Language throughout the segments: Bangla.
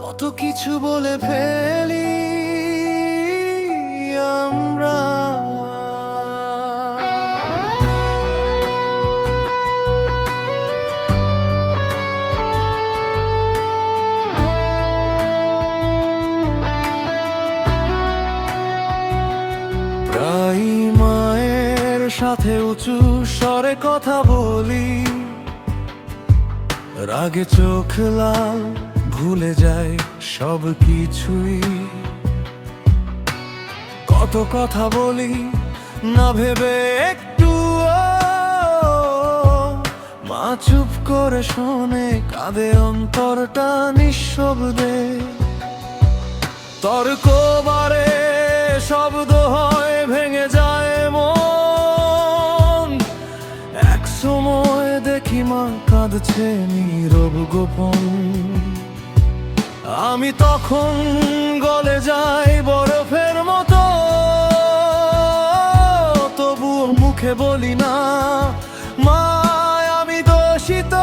কত কিছু বলে ফেলি আমরা। প্রায় মায়ের সাথে উঁচু স্বরে কথা বলি, রাগে চোখ লাল, ভুলে যায় সব কিছুই। কত কথা বলি না ভেবে একটু, মা চুপ করে শোনে, কাঁদে অন্তরটা নিঃশব্দে। তর্ক বাড়ে, শব্দ হয়, ভেঙে যায় মন। এক সময় দেখি মা কাঁদছে নীরব গোপন। আমি তখন গলে যাই বরফের মতো, তবুও মুখে বলি না মা আমি দোষিত।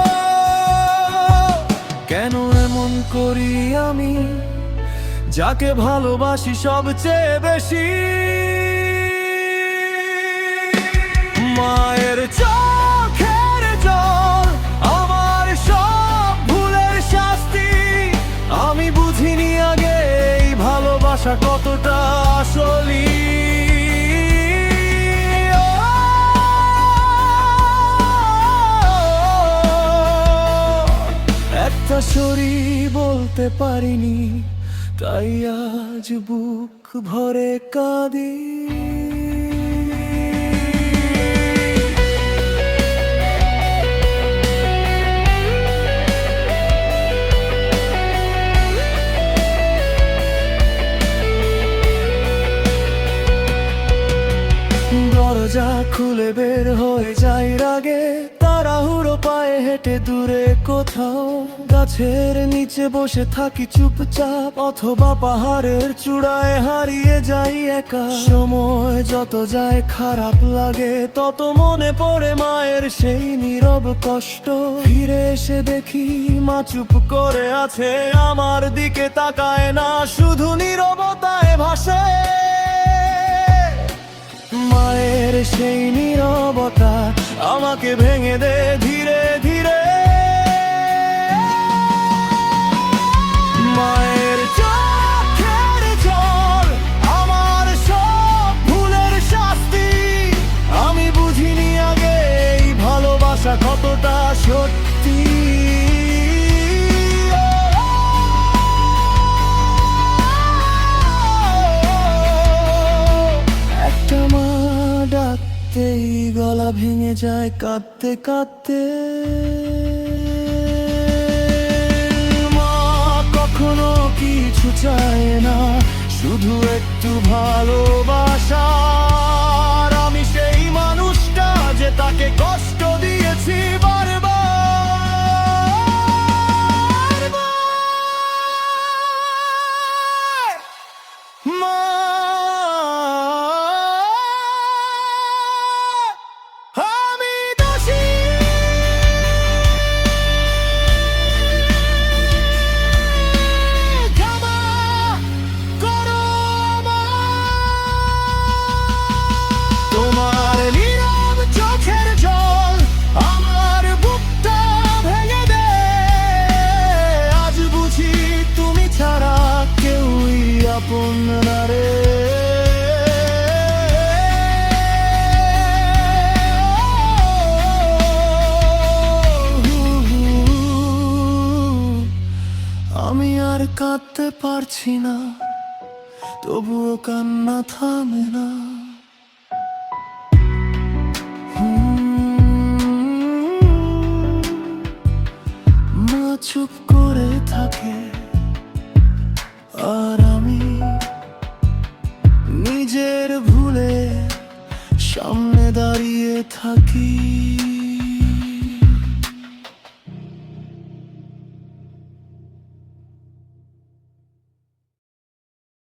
কেন এমন করি আমি, যাকে ভালোবাসি সবচেয়ে বেশি? মায়ের চোখের জল আমার সব ভুলের শাস্তি। আমি বুঝিনি আগে এই ভালোবাসা কতটা আসলি। একটা সরি বলতে পারিনি, তাই আজ বুক ভরে কাঁদি। দরজা খুলে বের হয়ে যাই রাগে, তাড়াহুড়ো পায়ে হেঁটে দূরে কোথাও। গাছের নিচে বসে থাকি চুপচাপ, অথবা পাহাড়ের চূড়ায় হারিয়ে যাই একা। সময় যত যায় খারাপ লাগে, তত মনে পড়ে মায়ের সেই নীরব কষ্ট। ফিরে এসে দেখি মা চুপ করে আছে, আমার দিকে তাকায় না, শুধু নীরবতায় ভাসে। মায়ের সেই নীরবতা আমাকে ভেঙে দে ধীরে ধীরে। মায়ের চোখের জল আমার সব ভুলের শাস্তি। আমি বুঝিনি আগে এই ভালোবাসা কতটা সত্যি। ডাকতেই গলা ভেঙে যায় কাঁদতে কাঁদতে। মা কখনো কিছু চায় না, শুধু একটু ভালোবাসা। আমি সেই মানুষটা যে তাকে কষ্ট দিয়েছি বারবার। মা আমি আর কাঁদতে পারছি না, তবুও কান্না থামে না। মা চুপ করে থাকে, আর আমি নিজের ভুলে সামনে দাঁড়িয়ে থাকি।